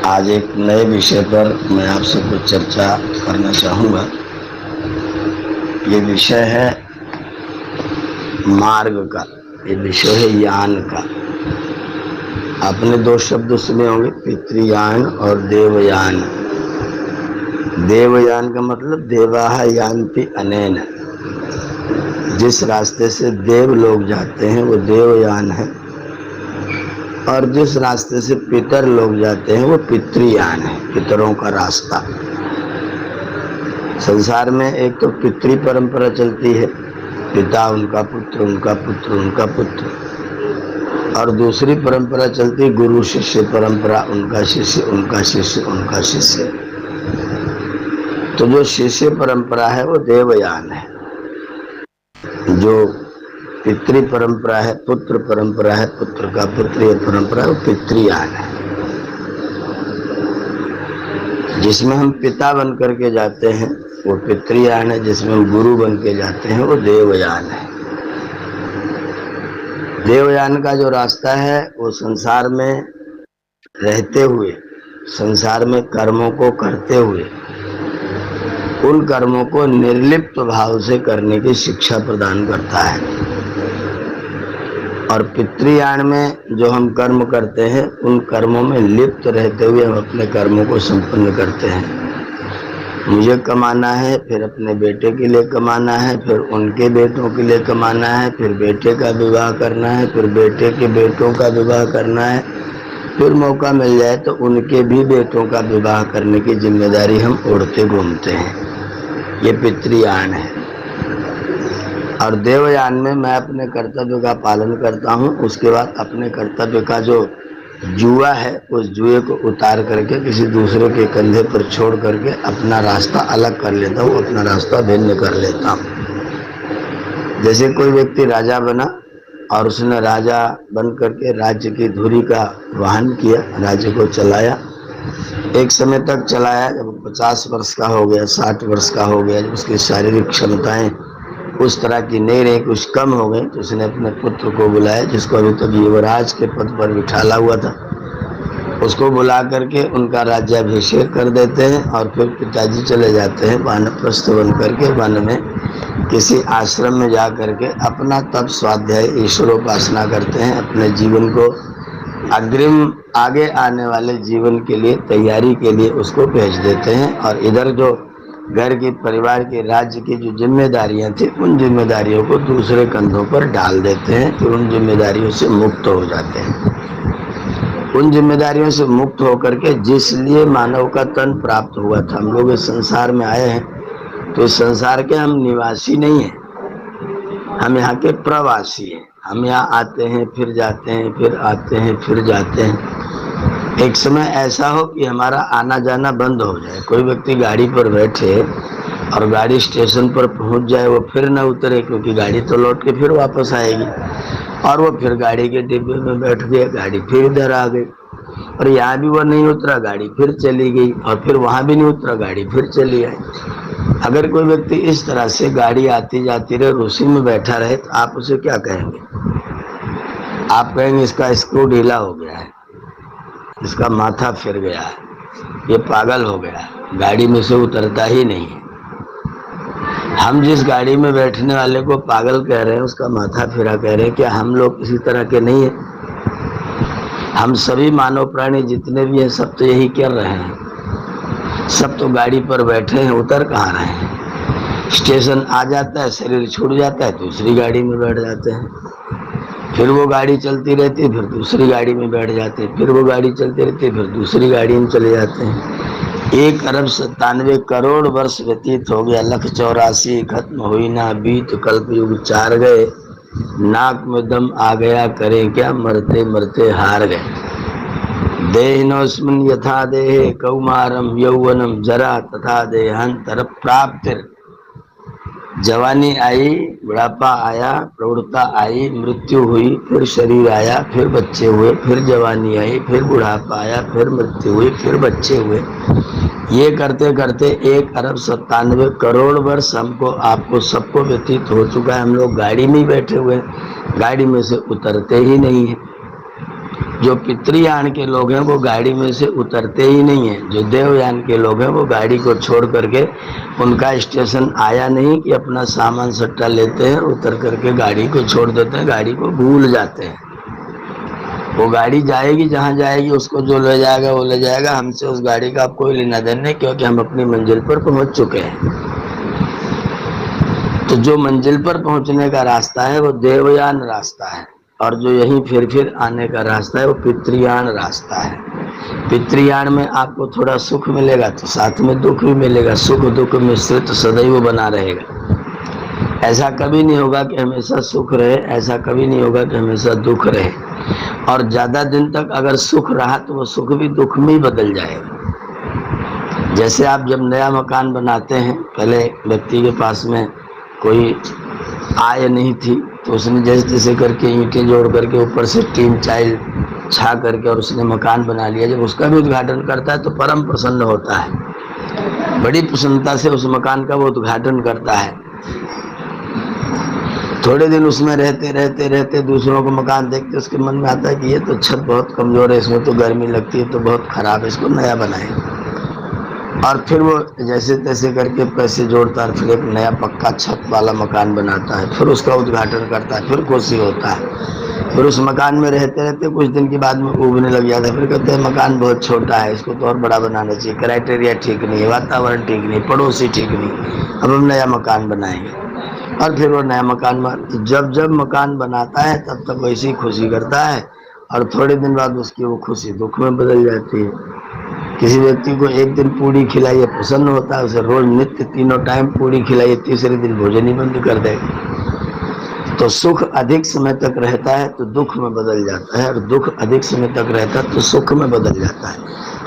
आज एक नए विषय पर मैं आपसे कुछ चर्चा करना चाहूँगा। ये विषय है मार्ग का, ये विषय है यान का। आपने दो शब्द सुने होंगे, पितृयान और देवयान। देवयान का मतलब देवाः यान्ति अनेन, जिस रास्ते से देव लोग जाते हैं वो देवयान है, और जिस रास्ते से पितर लोग जाते हैं वो पितृयान है, पितरों का रास्ता। संसार में एक तो पितृ परंपरा चलती है, पिता उनका पुत्र, उनका पुत्र, उनका पुत्र, और दूसरी परंपरा चलती गुरु शिष्य परंपरा, उनका शिष्य, उनका शिष्य, उनका शिष्य। तो जो शिष्य परंपरा है वो देवयान है, जो पितृ परंपरा है, पुत्र परंपरा है, पुत्र का पुत्र, ये परंपरा वो पितृयान है। जिसमें हम पिता बन करके जाते हैं वो पितृयान है, जिसमें हम गुरु बन के जाते हैं वो देवयान है। देवयान का जो रास्ता है वो संसार में रहते हुए, संसार में कर्मों को करते हुए, उन कर्मों को निर्लिप्त भाव से करने की शिक्षा प्रदान करता है। और पितृयान में जो हम कर्म करते हैं उन कर्मों में लिप्त रहते हुए हम अपने कर्मों को संपन्न करते हैं। मुझे कमाना है, फिर अपने बेटे के लिए कमाना है, फिर उनके बेटों के लिए कमाना है, फिर बेटे का विवाह करना है, फिर बेटे के बेटों का विवाह करना है, फिर मौका मिल जाए तो उनके भी बेटों का विवाह करने की जिम्मेदारी हम ओढ़ते घूमते हैं। ये पितृयान है। और देवयान में मैं अपने कर्तव्य का पालन करता हूँ, उसके बाद अपने कर्तव्य का जो जुआ है उस जुए को उतार करके किसी दूसरे के कंधे पर छोड़ करके अपना रास्ता अलग कर लेता हूँ, अपना रास्ता भिन्न कर लेता हूँ। जैसे कोई व्यक्ति राजा बना और उसने राजा बन करके राज्य की धुरी का वहन किया, राज्य को चलाया, एक समय तक चलाया। जब 50 वर्ष का हो गया, 60 वर्ष का हो गया, जब उसकी शारीरिक क्षमताएं उस तरह की नहीं रही, कुछ कम हो गई, तो उसने अपने पुत्र को बुलाया, जिसको अभी तक युवराज के पद पर बिठाला हुआ था, उसको बुला करके उनका राज्याभिषेक कर देते हैं। और फिर पिताजी चले जाते हैं वानप्रस्थ बन करके वन में किसी आश्रम में जा करके अपना तप स्वाध्याय ईश्वरोपासना करते हैं, अपने जीवन को अग्रिम आगे आने वाले जीवन के लिए तैयारी के लिए उसको भेज देते हैं। और इधर जो घर की, परिवार के, राज्य की जो जिम्मेदारियां थी उन जिम्मेदारियों को दूसरे कंधों पर डाल देते हैं, फिर उन जिम्मेदारियों से मुक्त हो जाते हैं। उन जिम्मेदारियों से मुक्त होकर के जिस लिए मानव का तन प्राप्त हुआ था, हम लोग इस संसार में आए हैं तो इस संसार के हम निवासी नहीं हैं, हम यहाँ के प्रवासी हैं। हम यहाँ आते हैं, फिर जाते हैं, फिर आते हैं, फिर जाते हैं। एक समय ऐसा हो कि हमारा आना जाना बंद हो जाए, कोई व्यक्ति गाड़ी पर बैठे और गाड़ी स्टेशन पर पहुंच जाए, वो फिर न उतरे, क्योंकि गाड़ी तो लौट के फिर वापस आएगी, और वो फिर गाड़ी के डिब्बे में बैठ गया, गाड़ी फिर इधर आ गई, और यहाँ भी वो नहीं उतरा, गाड़ी फिर चली गई, और फिर वहाँ भी नहीं उतरा, गाड़ी फिर चली आई। अगर कोई व्यक्ति इस तरह से गाड़ी आती जाती रहे, उसी में बैठा रहे, तो आप उसे क्या कहेंगे? आप कहेंगे इसका स्क्रू ढीला हो गया है, इसका माथा फिर गया है, ये पागल हो गया है, गाड़ी में से उतरता ही नहीं है। हम जिस गाड़ी में बैठने वाले को पागल कह रहे हैं, उसका माथा फिरा कह रहे हैं, क्या हम लोग इसी तरह के नहीं है? हम सभी मानव प्राणी जितने भी हैं सब तो यही कर रहे हैं, सब तो गाड़ी पर बैठे हैं, उतर कहाँ रहे हैं? स्टेशन आ जाता है, शरीर छूट जाता है, दूसरी गाड़ी में बैठ जाते हैं, फिर वो गाड़ी चलती रहती है, फिर दूसरी गाड़ी में बैठ जाते हैं, फिर वो गाड़ी चलती रहती है, फिर दूसरी गाड़ी में चले जाते हैं। 1 अरब 97 करोड़ वर्ष व्यतीत हो गया, 1,84,00,000 खत्म हुई ना बीत, कल्पयुग 4 गए, नाक में दम आ गया, करें क्या, मरते मरते हार गए। देहिनोस्मिन् यथा देहे कौमारम यौवनम जरा तथा देहांतर प्राप्तिर। जवानी आई, बुढ़ापा आया, प्रौढ़ता आई, मृत्यु हुई, फिर शरीर आया, फिर बच्चे हुए, फिर जवानी आई, फिर बुढ़ापा आया, फिर मृत्यु हुई, फिर बच्चे हुए। ये करते करते 1 अरब 97 करोड़ वर्ष हमको, आपको, सबको व्यतीत हो चुका है। हम लोग गाड़ी में बैठे हुए हैं, गाड़ी में से उतरते ही नहीं है। जो पितृयान के लोग हैं वो गाड़ी में से उतरते ही नहीं है। जो देवयान के लोग हैं वो गाड़ी को छोड़ करके, उनका स्टेशन आया नहीं कि अपना सामान सट्टा लेते हैं, उतर करके गाड़ी को छोड़ देते हैं, गाड़ी को भूल जाते हैं। वो गाड़ी जाएगी जहां जाएगी, उसको जो ले जाएगा वो ले जाएगा, हमसे उस गाड़ी का कोई लेना देना नहीं, क्योंकि हम अपनी मंजिल पर पहुंच चुके हैं। तो जो मंजिल पर पहुंचने का रास्ता है वो देवयान रास्ता है, और जो यहीं फिर आने का रास्ता है वो पितृयान रास्ता है। पितृयान में आपको थोड़ा सुख मिलेगा तो साथ में दुख भी मिलेगा, सुख दुख मिश्रित तो सदैव बना रहेगा। ऐसा कभी नहीं होगा कि हमेशा सुख रहे, ऐसा कभी नहीं होगा कि हमेशा दुख रहे। और ज्यादा दिन तक अगर सुख रहा तो वो सुख भी दुख में ही बदल जाएगा। जैसे आप जब नया मकान बनाते हैं, पहले व्यक्ति के पास में कोई आय नहीं थी तो उसने जैसे तैसे करके ईंटें जोड़ करके ऊपर से टीन चाइल छा करके और उसने मकान बना लिया। जब उसका भी उद्घाटन करता है तो परम प्रसन्न होता है, बड़ी प्रसन्नता से उस मकान का वो उद्घाटन करता है। थोड़े दिन उसमें रहते रहते रहते दूसरों को मकान देखते उसके मन में आता है कि ये तो छत बहुत कमजोर है, इसमें तो गर्मी लगती है, तो बहुत खराब है, इसको नया बनाए। और फिर वो जैसे तैसे करके पैसे जोड़ता है, फिर एक नया पक्का छत वाला मकान बनाता है, फिर उसका उद्घाटन करता है, फिर खुशी होता है। फिर उस मकान में रहते रहते कुछ दिन के बाद में उगने लग जाता है, फिर कहते हैं मकान बहुत छोटा है, इसको तो और बड़ा बनाना चाहिए, क्राइटेरिया ठीक नहीं है, वातावरण ठीक नहीं, पड़ोसी ठीक नहीं, अब हम नया मकान बनाएंगे। और फिर वो नया मकान जब जब मकान बनाता है तब तक वैसी खुशी करता है, और थोड़े दिन बाद उसकी वो खुशी दुख में बदल जाती है। किसी व्यक्ति को एक दिन पूड़ी खिलाइए प्रसन्न होता है, उसे रोज नित्य तीनों टाइम पूड़ी खिलाइए, तीसरे दिन भोजन ही बंद कर देगा। तो सुख अधिक समय तक रहता है तो दुख में बदल जाता है, और दुख अधिक समय तक रहता है तो सुख में बदल जाता है।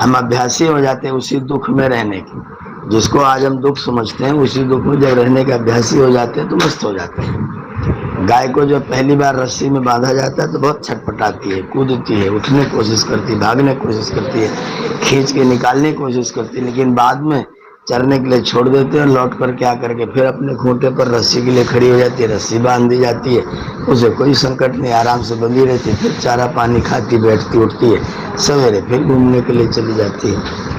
हम अभ्यासी हो जाते हैं उसी दुख में रहने के। जिसको आज हम दुख समझते हैं उसी दुख में जब रहने के अभ्यासी हो जाते हैं तो मस्त हो जाते हैं। गाय को जब पहली बार रस्सी में बांधा जाता है तो बहुत छटपटाती है, कूदती है, उठने की कोशिश करती है, भागने की कोशिश करती है, खींच के निकालने की कोशिश करती है, लेकिन बाद में चरने के लिए छोड़ देते हैं, लौट कर क्या करके फिर अपने खूंटे पर रस्सी के लिए खड़ी हो जाती है, रस्सी बांध दी जाती है, उसे कोई संकट नहीं, आराम से बंधी रहती है, फिर चारा पानी खाती, बैठती, उठती है, सवेरे फिर घूमने के लिए चली जाती है।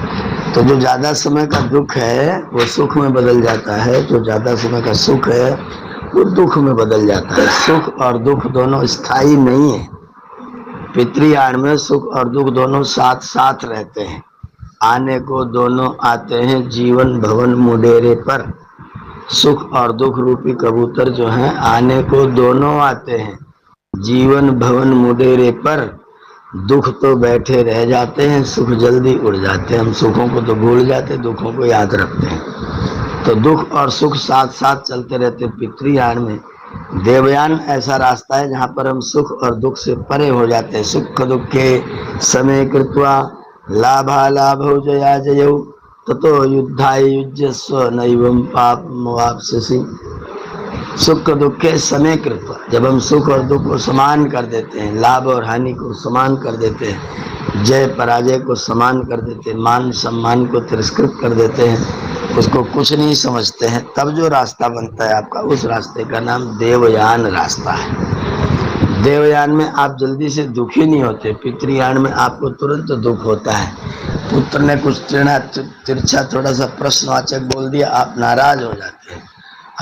तो जो ज्यादा समय का दुख है वो सुख में बदल जाता है, जो ज्यादा समय का सुख है वो दुख में बदल जाता है। सुख और दुख दोनों स्थायी नहीं है। पितृयान में सुख और दुख दोनों साथ साथ रहते हैं। आने को दोनों आते हैं जीवन भवन मुडेरे पर। सुख और दुख रूपी कबूतर जो हैं आने को दोनों आते हैं जीवन भवन मुडेरे पर। दुख तो बैठे रह जाते हैं, सुख जल्दी उड़ जाते हैं। हम सुखों को तो भूल जाते, दुखों को याद रखते हैं। तो दुख और सुख साथ साथ चलते रहते। पितृयान में देवयान ऐसा रास्ता है जहाँ पर हम सुख और दुख से परे हो जाते हैं। सुख दुख के समय कृत्वा लाभा लाभौ जया जयौ ततो युद्धाय युज्यस्व नैवं पापमवाप्स्यसि। सुख दुख के समय कृत्वा, जब हम सुख और दुख को समान कर देते हैं, लाभ और हानि को समान कर देते हैं, जय पराजय को समान कर देते हैं, मान सम्मान को तिरस्कृत कर देते हैं, उसको कुछ नहीं समझते हैं, तब जो रास्ता बनता है आपका, उस रास्ते का नाम देवयान रास्ता है। देवयान में आप जल्दी से दुखी नहीं होते, पितृयान में आपको तुरंत दुख होता है। पुत्र ने कुछ तिरछा थोड़ा सा प्रश्नवाचक बोल दिया, आप नाराज हो जाते हैं,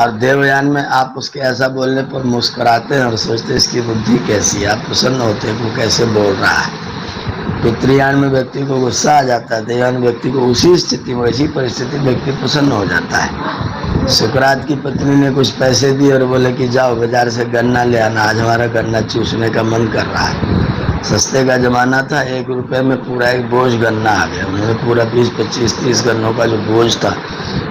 और देवयान में आप उसके ऐसा बोलने पर मुस्कुराते हैं और सोचते हैं इसकी बुद्धि कैसी है, आप प्रसन्न होते हैं वो कैसे बोल रहा है। पितृयान में व्यक्ति को गुस्सा आ जाता है, देवयान व्यक्ति को उसी स्थिति में, ऐसी परिस्थिति में व्यक्ति प्रसन्न हो जाता है। सुकरात की पत्नी ने कुछ पैसे दिए और बोले कि जाओ बाजार से गन्ना ले आना, आज हमारा गन्ना चूसने का मन कर रहा है। सस्ते का जमाना था, 1 रुपये में पूरा एक बोझ गन्ना आ गया। उन्होंने पूरा 20, 25, 30 गन्नों का जो बोझ था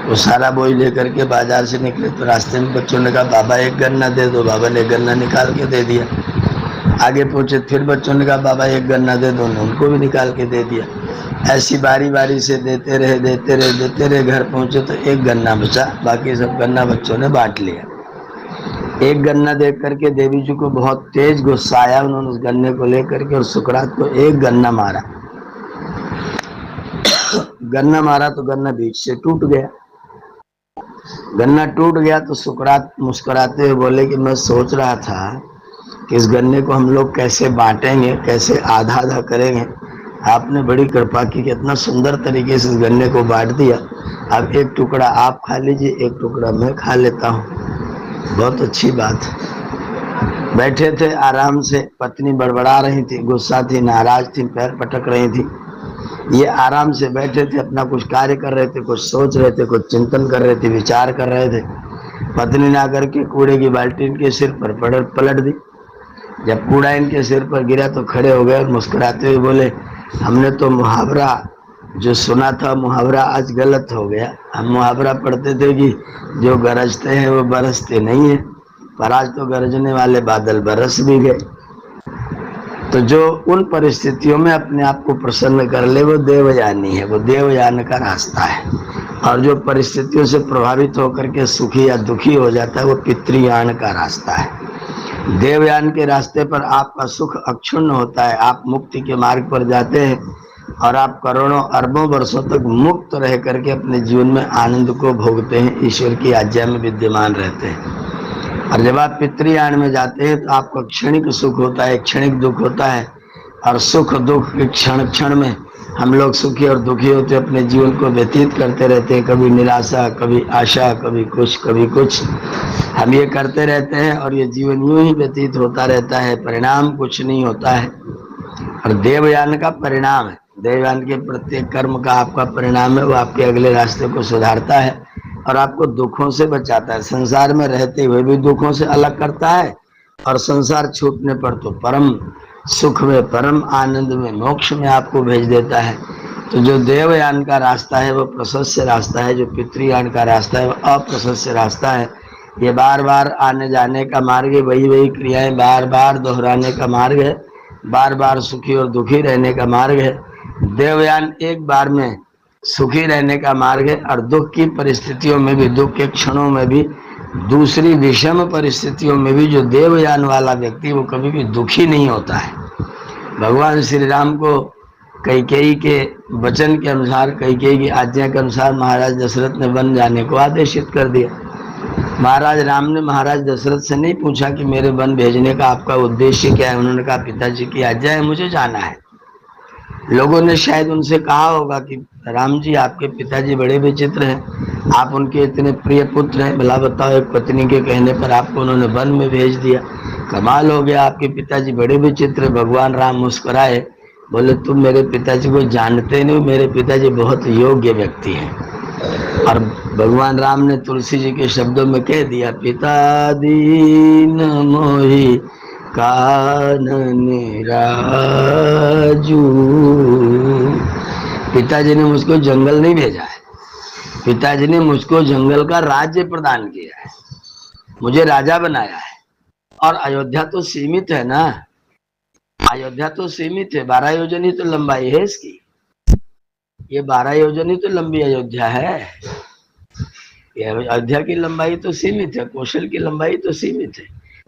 वो सारा बोझ लेकर के बाजार से निकले तो रास्ते में बच्चों ने कहा बाबा एक गन्ना दे दो। बाबा ने गन्ना निकाल के दे दिया। आगे पहुंचे फिर बच्चों ने कहा बाबा एक गन्ना दे दो, उनको भी निकाल के दे दिया। ऐसी बारी बारी से देते रहे। घर पहुंचे तो एक गन्ना बचा, बाकी सब गन्ना बच्चों ने बांट लिया। एक गन्ना देख करके देवी जी को बहुत तेज गुस्सा आया। उन्होंने उस गन्ने को लेकर के और सुकरात को एक गन्ना मारा। गन्ना मारा तो गन्ना बीच से टूट गया। गन्ना टूट गया तो सुकरात मुस्कुराते हुए बोले कि मैं सोच रहा था कि इस गन्ने को हम लोग कैसे बांटेंगे, कैसे आधा आधा करेंगे। आपने बड़ी कृपा की, कितना सुंदर तरीके से इस गन्ने को बांट दिया। अब एक टुकड़ा आप खा लीजिए, एक टुकड़ा मैं खा लेता हूँ। बहुत अच्छी बात। बैठे थे आराम से, पत्नी बड़बड़ा रही थी, गुस्सा थी, नाराज थी, पैर पटक रही थी। ये आराम से बैठे थे, अपना कुछ कार्य कर रहे थे, कुछ सोच रहे थे, कुछ चिंतन कर रहे थे, विचार कर रहे थे। पत्नी ने आकर के कूड़े की बाल्टी इनके सिर पर पलट दी। जब कूड़ा इनके सिर पर गिरा तो खड़े हो गए और मुस्कुराते हुए बोले, हमने तो मुहावरा जो सुना था, मुहावरा आज गलत हो गया। हम मुहावरा पढ़ते थे कि जो गरजते हैं वो बरसते नहीं है, पर आज तो गरजने वाले बादल बरस भी गए। तो जो उन परिस्थितियों में अपने आप को प्रसन्न कर ले वो देवयानी है, वो देवयान का रास्ता है। और जो परिस्थितियों से प्रभावित होकर के सुखी या दुखी हो जाता है वो पितृयान का रास्ता है। देवयान के रास्ते पर आपका सुख अक्षुण्ण होता है, आप मुक्ति के मार्ग पर जाते हैं और आप करोड़ों अरबों वर्षों तक मुक्त रह करके अपने जीवन में आनंद को भोगते हैं, ईश्वर की आज्ञा में विद्यमान रहते हैं। और जब आप पितृयान में जाते हैं तो आपका क्षणिक सुख होता है, क्षणिक दुख होता है। और सुख दुख के क्षण क्षण में हम लोग सुखी और दुखी होते अपने जीवन को व्यतीत करते रहते हैं। कभी निराशा, कभी आशा, कभी कुछ कभी कुछ, हम ये करते रहते हैं और ये जीवन यूं ही व्यतीत होता रहता है, परिणाम कुछ नहीं होता है। और देवयान का परिणाम है, देवयान के प्रत्येक कर्म का आपका परिणाम है, वो आपके अगले रास्ते को सुधारता है और आपको दुखों से बचाता है। संसार में रहते हुए भी दुखों से अलग करता है और संसार छूटने पर तो परम सुख में, परम आनंद में, मोक्ष में आपको भेज देता है। तो जो देवयान का रास्ता है वो प्रशस्य रास्ता है, जो पितृयान का रास्ता है वो अप्रशस्य रास्ता है। ये बार बार आने जाने का मार्ग है, वही वही क्रियाएं बार बार दोहराने का मार्ग है, बार बार सुखी और दुखी रहने का मार्ग है। देवयान एक बार में सुखी रहने का मार्ग है और दुख की परिस्थितियों में भी, दुख के क्षणों में भी, दूसरी विषम परिस्थितियों में भी जो देवयान वाला व्यक्ति वो कभी भी दुखी नहीं होता है। भगवान श्री राम को कैकेयी के वचन के अनुसार, कैकेयी की आज्ञा के अनुसार महाराज दशरथ ने वन जाने को आदेशित कर दिया। महाराज राम ने महाराज दशरथ से नहीं पूछा कि मेरे वन भेजने का आपका उद्देश्य क्या है। उन्होंने कहा पिताजी की आज्ञा है, मुझे जाना है। लोगों ने शायद उनसे कहा होगा कि राम जी आपके पिताजी बड़े विचित्र हैं, आप उनके इतने प्रिय पुत्र हैं, भला बताओ एक पत्नी के कहने पर आपको उन्होंने वन में भेज दिया, कमाल हो गया, आपके पिताजी बड़े विचित्र। भगवान राम मुस्कुराए, बोले तुम मेरे पिताजी को जानते नहीं, मेरे पिताजी बहुत योग्य व्यक्ति हैं। और भगवान राम ने तुलसी जी के शब्दों में कह दिया, पिता दीन मोहि कानन राजू। पिताजी ने मुझको जंगल नहीं भेजा है, पिताजी ने मुझको जंगल का राज्य प्रदान किया है, मुझे राजा बनाया है। और अयोध्या तो सीमित है ना, अयोध्या तो सीमित है, 12 योजन ही तो लंबाई है इसकी, ये 12 योजन ही तो लंबी अयोध्या है। ये अयोध्या की लंबाई तो सीमित है, कौशल की लंबाई तो सीमित है।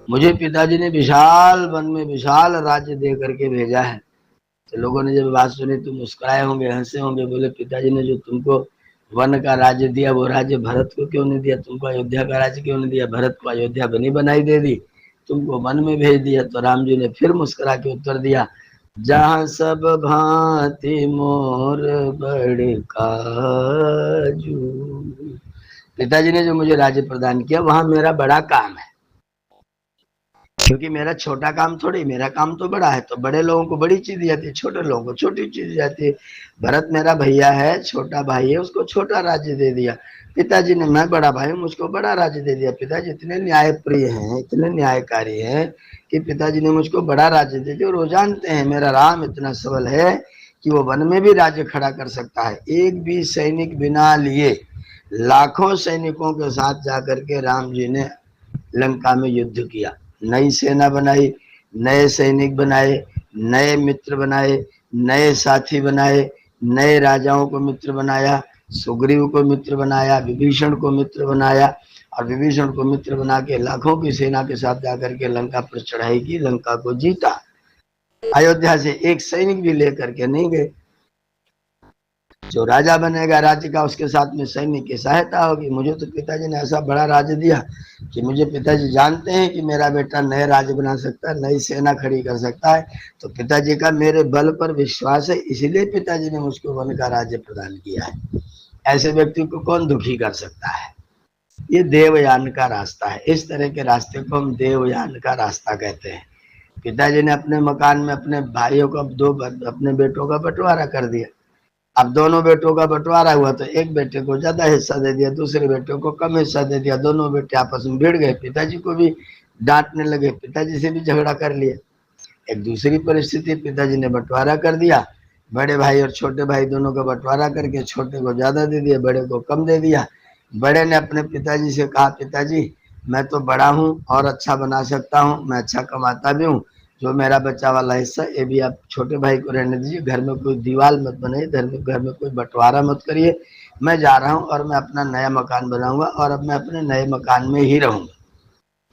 मुझे पिताजी ने विशाल वन में विशाल राज्य दे करके भेजा है। तो लोगों ने जब बात सुनी तो मुस्कुराए होंगे, हंसे होंगे, बोले पिताजी ने जो तुमको वन का राज्य दिया वो राज्य भरत को क्यों नहीं दिया, तुमको अयोध्या का राज्य क्यों नहीं दिया, भरत को अयोध्या बनी बनाई दे दी, तुमको वन में भेज दिया। तो राम जी ने फिर मुस्कुरा के उत्तर दिया, जहाँ सब भांति मोर बड़ काजू। पिताजी ने जो मुझे राज्य प्रदान किया वहां मेरा बड़ा काम है, क्योंकि मेरा छोटा काम थोड़ी, मेरा काम तो बड़ा है। तो बड़े लोगों को बड़ी चीज दी जाती है, छोटे लोगों को छोटी चीज दी जाती है। भरत मेरा भैया है, छोटा भाई है, उसको छोटा राज्य दे दिया। पिताजी ने, मैं बड़ा भाई मुझको बड़ा राज्य दे दिया। पिताजी इतने न्याय प्रिय हैं, इतने न्यायकारी हैं कि पिताजी ने मुझको बड़ा राज्य दे दिया। और वो जानते हैं मेरा राम इतना सबल है कि वो वन में भी राज्य खड़ा कर सकता है। एक भी सैनिक बिना लिए लाखों सैनिकों के साथ जाकर के राम जी ने लंका में युद्ध किया, नई सेना बनाई, नए सैनिक बनाए, नए मित्र बनाए, नए साथी बनाए, नए राजाओं को मित्र बनाया, सुग्रीव को मित्र बनाया, विभीषण को मित्र बनाया और विभीषण को मित्र बना के लाखों की सेना के साथ जाकर के लंका पर चढ़ाई की, लंका को जीता। अयोध्या से एक सैनिक भी लेकर के नहीं गए। जो राजा बनेगा राज्य का, उसके साथ में सैनिक की सहायता होगी। मुझे तो पिताजी ने ऐसा बड़ा राज्य दिया कि मुझे पिताजी जानते हैं कि मेरा बेटा नए राज्य बना सकता है, नई सेना खड़ी कर सकता है। तो पिताजी का मेरे बल पर विश्वास है, इसलिए पिताजी ने मुझको वन का राज्य प्रदान किया है। ऐसे व्यक्ति को कौन दुखी कर सकता है? ये देवयान का रास्ता है। इस तरह के रास्ते को हम देवयान का रास्ता कहते हैं। पिताजी ने अपने मकान में अपने भाइयों को अपने बेटों का बंटवारा कर दिया। अब दोनों बेटों का बंटवारा हुआ तो एक बेटे को ज्यादा हिस्सा दे दिया, दूसरे बेटे को कम हिस्सा दे दिया। दोनों बेटे आपस में भिड़ गए, पिताजी को भी डांटने लगे, पिताजी से भी झगड़ा कर लिया। एक दूसरी परिस्थिति, पिताजी ने बंटवारा कर दिया, बड़े भाई और छोटे भाई दोनों का बंटवारा करके छोटे को ज्यादा दे दिया, बड़े को कम दे दिया। बड़े ने अपने पिताजी से कहा, पिताजी मैं तो बड़ा हूँ और अच्छा बना सकता हूँ, मैं अच्छा कमाता भी हूँ, जो मेरा बच्चा वाला हिस्सा ये भी आप छोटे भाई को रहने दीजिए, घर में कोई दीवार मत बनाइए, घर में कोई बंटवारा मत करिए, मैं जा रहा हूँ और मैं अपना नया मकान बनाऊंगा और अब मैं अपने नए मकान में ही रहूंगा।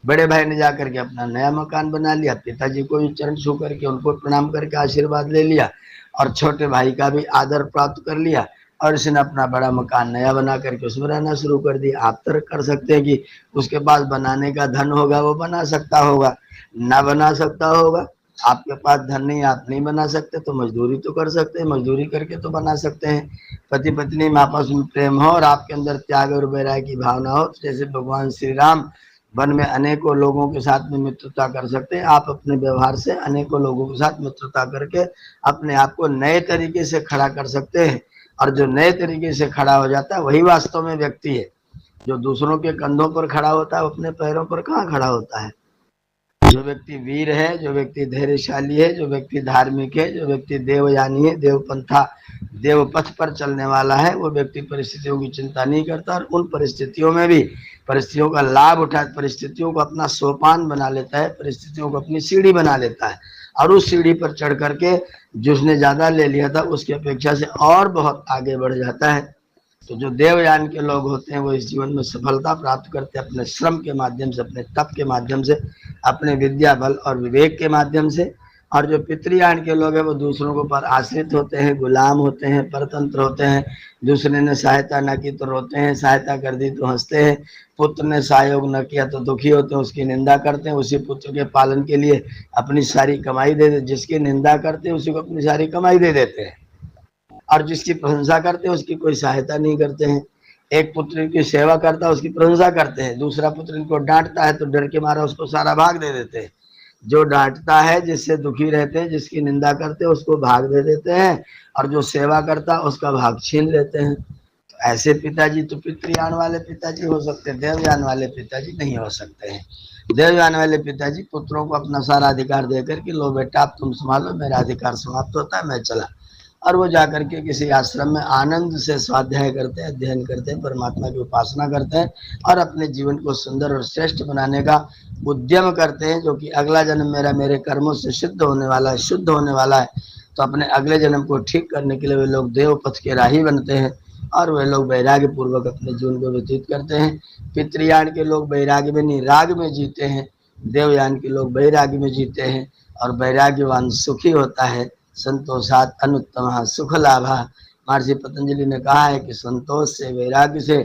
बड़े भाई ने जाकर के अपना नया मकान बना लिया, पिताजी को भी चरण छू करके उनको प्रणाम करके आशीर्वाद ले लिया और छोटे भाई का भी आदर प्राप्त कर लिया और इसने अपना बड़ा मकान नया बना करके उसमें रहना शुरू कर दिया। आप तर्क कर सकते हैं कि उसके पास बनाने का धन होगा, वो बना सकता होगा, ना बना सकता होगा। आपके पास धन नहीं, आप नहीं बना सकते तो मजदूरी तो कर सकते हैं, मजदूरी करके तो बना सकते हैं। पति पत्नी में आपस में प्रेम हो और आपके अंदर त्याग और वैराग्य की भावना हो, जैसे भगवान श्री राम वन में अनेकों लोगों के साथ में मित्रता कर सकते हैं। आप अपने व्यवहार से अनेकों लोगों के साथ मित्रता करके अपने आप को नए तरीके से खड़ा कर सकते हैं। और जो नए तरीके से खड़ा हो जाता है वही वास्तव में व्यक्ति है। जो दूसरों के कंधों पर खड़ा होता है, अपने पैरों पर कहाँ खड़ा होता है? जो व्यक्ति वीर है, जो व्यक्ति धैर्यशाली है, जो व्यक्ति धार्मिक है, जो व्यक्ति देवयानी है, देवपंथा देवपथ पर चलने वाला है, वो व्यक्ति परिस्थितियों की चिंता नहीं करता और उन परिस्थितियों में भी परिस्थितियों का लाभ उठा, परिस्थितियों को अपना सोपान बना लेता है, परिस्थितियों को अपनी सीढ़ी बना लेता है और उस सीढ़ी पर चढ़ करके जिसने ज्यादा ले लिया था उसकी अपेक्षा से और बहुत आगे बढ़ जाता है। तो जो देवयान के लोग होते हैं वो इस जीवन में सफलता प्राप्त करते हैं अपने श्रम के माध्यम से, अपने तप के माध्यम से, अपने विद्या बल और विवेक के माध्यम से। और जो पितृयान के लोग हैं वो दूसरों के ऊपर आश्रित होते हैं, गुलाम होते हैं, परतंत्र होते हैं। दूसरे ने सहायता न की तो रोते हैं, सहायता कर दी तो हंसते हैं, पुत्र ने सहयोग न किया तो दुखी होते हैं, उसकी निंदा करते हैं, उसी पुत्र के पालन के लिए अपनी सारी कमाई दे देते, जिसकी निंदा करते हैं उसी को अपनी सारी कमाई दे देते हैं और जिसकी प्रशंसा करते हैं उसकी कोई सहायता नहीं करते हैं। एक पुत्र की सेवा करता है उसकी प्रशंसा करते हैं, दूसरा पुत्र इनको डांटता है तो डर के मारा उसको सारा भाग दे देते हैं। जो डांटता है, जिससे दुखी रहते हैं, जिसकी निंदा करते हैं उसको भाग दे देते हैं और जो सेवा करता है उसका भाग छीन लेते हैं। तो ऐसे पिताजी तो पितृयान वाले पिताजी हो सकते हैं, देवयान वाले पिताजी नहीं हो सकते हैं। देवयान वाले पिताजी पुत्रों को अपना सारा अधिकार देकर के लो बेटा अब तुम संभालो, मेरा अधिकार समाप्त होता है, मैं चला। और वो जाकर के किसी आश्रम में आनंद से स्वाध्याय करते हैं, अध्ययन करते हैं, परमात्मा की उपासना करते हैं और अपने जीवन को सुंदर और श्रेष्ठ बनाने का उद्यम करते हैं, जो कि अगला जन्म मेरा मेरे कर्मों से सिद्ध होने वाला है, शुद्ध होने वाला है। तो अपने अगले जन्म को ठीक करने के लिए वे लोग देवपथ के राही बनते हैं और वे लोग वैराग्य पूर्वक अपने जीवन को व्यतीत करते हैं। पितृयान के लोग वैराग्य में नहीं राग में जीते हैं, देवयान के लोग वैराग्य में जीते हैं और वैराग्यवान सुखी होता है। संतोषात अनुत्तम सुख लाभा। महर्षि पतंजलि ने कहा है कि संतोष से, वैराग्य से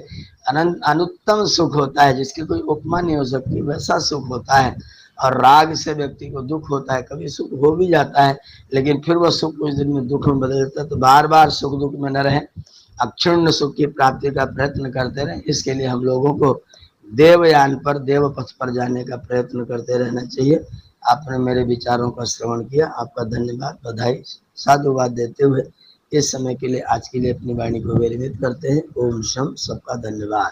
अनंत अनुत्तम सुख होता है, जिसकी कोई उपमा नहीं हो सकती, वैसा सुख होता है। और राग से व्यक्ति को दुख होता है, कभी सुख हो भी जाता है लेकिन फिर वह सुख कुछ दिन में दुख में बदल जाता है। तो बार बार सुख दुख में न रहे, अक्षुण्ण सुख की प्राप्ति का प्रयत्न करते रहे। इसके लिए हम लोगों को देवयान पर, देवपथ पर जाने का प्रयत्न करते रहना चाहिए। आपने मेरे विचारों का श्रवण किया, आपका धन्यवाद, बधाई, साधुवाद देते हुए इस समय के लिए, आज के लिए अपनी वाणी को विरमित करते हैं। ओम शम, सबका धन्यवाद।